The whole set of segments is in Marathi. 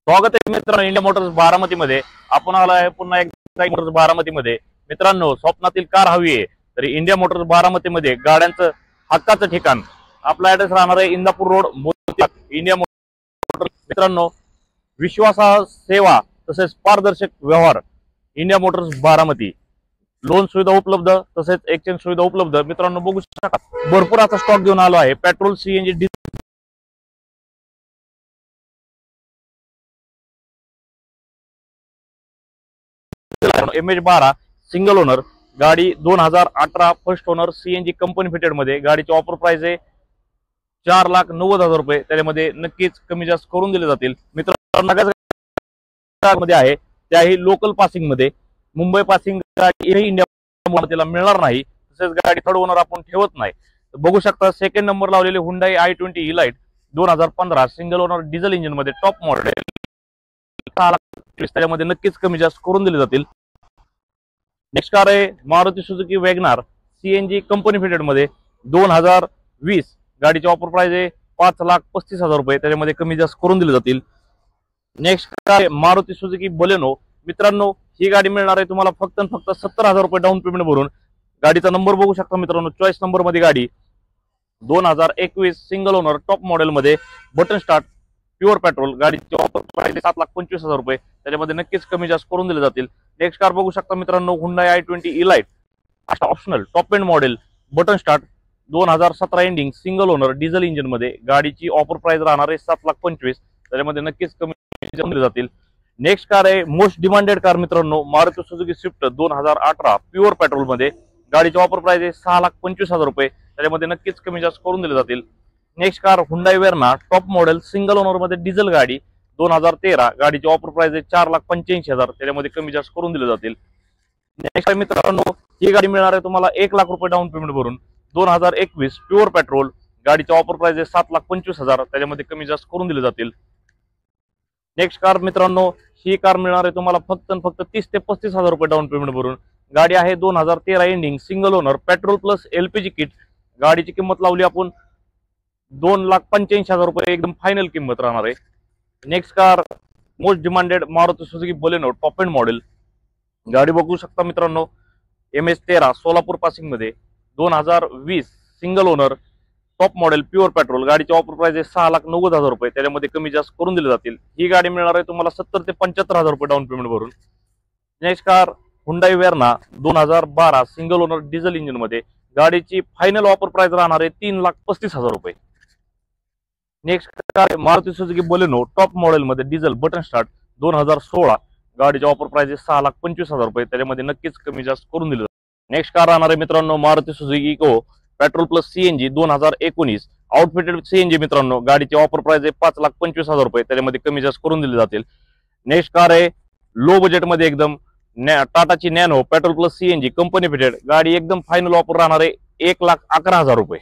स्वागत आहे मित्रांनो इंडिया मोटर्स बारामती मध्ये। आपण आलो आहे पुन्हा एकदा मोटर्स बारामती मध्ये। मित्रांनो, स्वप्नातील कार हवी आहे तरी इंडिया मोटर्स बारामती मध्ये गाड्यांचं हक्काचं ठिकाण। आपला ऍड्रेस राहणार आहे इंदापूर रोड मोती इंडिया मोटर्स। मित्रांनो, विश्वासार्ह सेवा तसेच पारदर्शक व्यवहार इंडिया मोटर्स बारामती। लोन सुविधा उपलब्ध तसेच एक्सचेंज सुविधा उपलब्ध। मित्रांनो, बघू शकता भरपूर आता स्टॉक घेऊन आलो आहे। Petrol, CNG, MH12 single owner गाडी 2018 first owner CNG company fitted मध्ये। गाडीची ऑफर प्राइस आहे 4,90,000 रुपये। त्यामध्ये नक्कीच कमी जास्त करून दिले जातील। मित्रांनो, मध्ये आहे त्याही लोकल पासिंग मध्ये। मुंबई पासिंग गाडी इंडिया मोटरला मिळणार नाही। तसेच गाडी थर्ड ओनर आपण ठेवत नाही। बघू शकता सेकंड नंबर लावलेले Hyundai i20 elite 2015 single owner diesel engine मध्ये टॉप मॉडेल। त्यामध्ये नक्कीच कमी जास्त करून दिले जातील। नेक्स्ट कार आहे Maruti Suzuki WagonR CNG company fitted मध्ये 2020। गाडीची ऑफर प्राइस आहे 5,35,000 रुपये। त्याच्यामध्ये कमी जास्त करून दिले जातील। नेक्स्ट कार आहे मारुती सुझुकी बलेनो। मित्रांनो, ही गाडी मिळणार आहे तुम्हाला फक्त 70,000 रुपये डाऊन पेमेंट भरून। गाडीचा नंबर बघू शकता मित्रांनो, चॉईस नंबर मध्ये गाडी 2021 सिंगल ओनर टॉप मॉडेल मध्ये बटन स्टार्ट प्युअर पेट्रोल। गाडीची ऑफर प्राइस 7,25,000 रुपये। त्याच्यामध्ये नक्कीच कमी जास्त करून दिले जातील। नेक्स्ट कार बघू शकता मित्रांनो, Hyundai i20 elite optional top end model button start 2017 ending single owner diesel engine मध्ये। गाडीची ऑफर प्राइस राहणार आहे 7,25,000। त्याच्यामध्ये नक्कीच कमी दिले जातील। नेक्स्ट कार आहे मोस्ट डिमांडेड कार मित्रांनो, Maruti Suzuki Swift 2018 pure petrol मध्ये। गाडीची ऑफर प्राइस आहे 6,25,000 रुपये। त्याच्यामध्ये नक्कीच कमी जास्त करून दिले जातील। Next car Hyundai Verna top model single owner मध्ये डिझेल गाडी 2013। गाडीची ऑफर प्राइस आहे 4,85,000। त्याच्यामध्ये कमी जास्त करून दिले जातील। नेक्स्ट आहे मित्रांनो, ही गाडी मिळणार आहे तुम्हाला 1,00,000 रुपये डाऊन पेमेंट भरून 2021 प्युअर पेट्रोल। गाडीची ऑफर प्राइस आहे 7,25,000। त्याच्यामध्ये कमी जास्त करून दिले जातील। नेक्स्ट कार मित्रांनो, ही कार मिळणार आहे तुम्हाला फक्त 30 ते 35,000 रुपये डाऊन पेमेंट भरून। गाडी आहे 2013 ending single owner petrol plus LPG kit. गाडीची किंमत लावली आपण 2,85,000 रुपये, एकदम फायनल किंमत राहणार आहे। Next car most demanded Maruti Suzuki Baleno top end model. गाडी बघू शकता मित्रांनो, MH13 सोलापूर पासिंग मध्ये 2020 single owner top model pure petrol. गाडीची ऑफर प्राइस आहे 6,90,000 रुपये। त्याच्यामध्ये कमी जास्त करून दिले जातील। ही गाडी मिळणार आहे तुम्हाला 70 ते 75,000 रुपये डाऊन पेमेंट भरून। Next car Hyundai Verna 2012 single owner diesel engine मध्ये। गाडीची फायनल ऑफर प्राइस राहणार आहे 3,35,000 रुपये। Next car Maruti Suzuki Baleno top model मध्ये डिझेल बटन स्टार्ट 2016। गाडीची ऑफर प्राइस आहे 6,25,000 रुपये। त्याच्यामध्ये नक्कीच कमी जास्त करून दिलं। नेक्स्ट कार राहणार आहे मित्रांनो Maruti Suzuki Eeco petrol plus CNG 2019 outfitted CNG. मित्रांनो, गाडीची ऑफर प्राइस आहे 5,25,000 रुपये। त्याच्यामध्ये कमी जास्त करून दिले जातील। नेक्स्ट कार आहे लो बजेट मध्ये एकदम टाटाची Nano petrol plus CNG company fitted. गाडी एकदम फायनल ऑफर राहणार आहे 1,11,000 रुपये।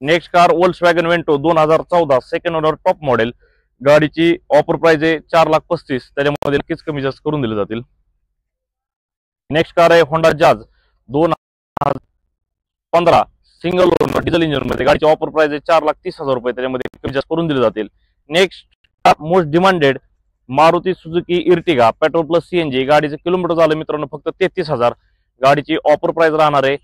Next car Volkswagen Vento 2014 second owner top model. गाडीची ऑफर प्राइस आहे 4,35,000। त्याच्यामध्ये नक्कीच कमी जास्त करून दिले जातील। नेक्स्ट कार आहे होंडा जाज 2015 सिंगल ओनर डिझेल इंजिन मध्ये। गाडीची ऑफर प्राइस आहे 4,30,000 रुपये। त्याच्यामध्ये कमी जास्त करून दिले जातील। Next most demanded Maruti Suzuki Ertiga petrol plus CNG. गाडीचे किलोमीटर झालं मित्रांनो फक्त 33,000। गाडीची ऑफर प्राइस राहणार आहे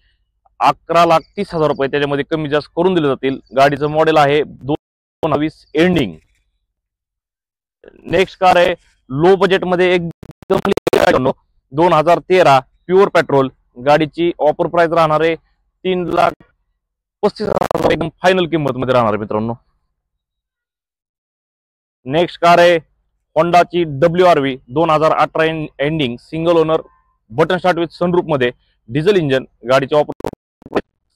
11,30,000 रुपये। त्याच्यामध्ये कमी जास्त करून दिले जातील। गाडीचं मॉडेल आहे 2020 एंडिंग। नेक्स्ट कार आहे लो बजेट मध्ये एकदम 2013 प्युअर पेट्रोल। गाडीची ऑफर प्राइस राहणार आहे 3,35,000 एकदम फायनल किंमत मध्ये राहणार आहे मित्रांनो। नेक्स्ट कार आहे होंडाची WRV 2018 ending single owner button start with sunroof मध्ये डिझेल इंजन। गाडीची ऑफर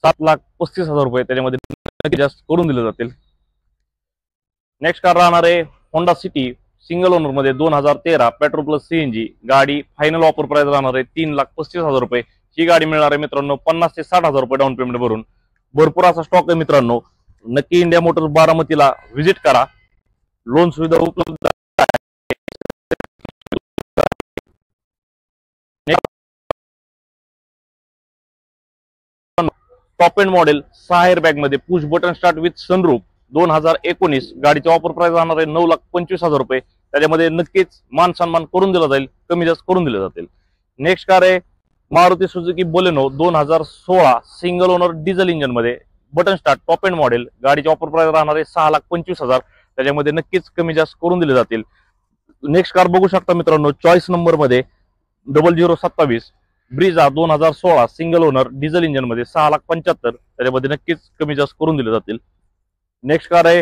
7,35,000 रुपये। त्याच्यामध्ये जास्त करून दिले जातील। नेक्स्ट कार राहणार आहे होंडा सिटी सिंगल ओनर मध्ये 2013 पेट्रोल प्लस सीएनजी। गाडी फायनल ऑफर प्राइस राहणार आहे 3,35,000 रुपये। ही गाडी मिळणार आहे मित्रांनो 50,000 ते 60,000 रुपये डाऊन पेमेंट भरून। भरपूर असा स्टॉक आहे मित्रांनो, नक्की इंडिया मोटर्स बारामतीला व्हिजिट करा। लोन सुविधा उपलब्ध आहे। टॉप एंड मॉडेल 6 एअरबॅग मध्ये push button start with sunroof 2019। गाडीची ऑफर प्राइस राहणार आहे 9,25,000 रुपये। त्याच्यामध्ये नक्कीच मान सन्मान करून दिला जाईल, कमी जास्त करून दिले जातील. नेक्स्ट कार आहे Maruti Suzuki Baleno 2016 single owner diesel engine मध्ये button start top end model. गाडीची ऑफर प्राइस राहणार आहे 6,25,000. त्याच्यामध्ये नक्कीच कमी जास्त करून दिले जातील. नेक्स्ट कार बघू शकता मित्रांनो, चॉईस नंबर मध्ये 0027 Brezza 2016 single owner diesel engine मध्ये 6,75,000. त्याच्यामध्ये नक्कीच कमी जास्त करून दिले जातील. नेक्स्ट कार आहे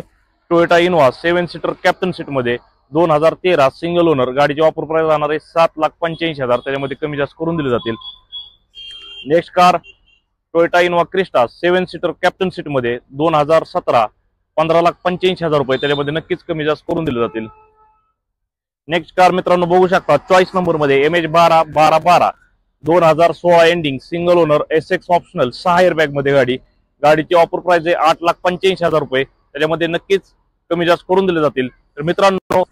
Toyota Innova 7 seater captain seat मध्ये 2013 सिंगल ओनर. गाडीची ऑफर प्राइस राहणार आहे 7,85,000. त्याच्यामध्ये कमी जास्त करून दिले जातील. Next car Toyota Innova Crysta 7 seater captain seat मध्ये 2017 15,85,000 रुपये. त्याच्यामध्ये नक्कीच कमी जास्त करून दिले जातील. नेक्स्ट कार मित्रांनो बघू शकता चॉईस नंबर मध्ये MH12 2016 ending single owner SX optional 6 airbag मध्ये गाडी. गाडीची ऑफर प्राइस आहे 8,85,000 रुपये. त्याच्यामध्ये नक्कीच कमी जास्त करून दिले जातील. तर मित्रांनो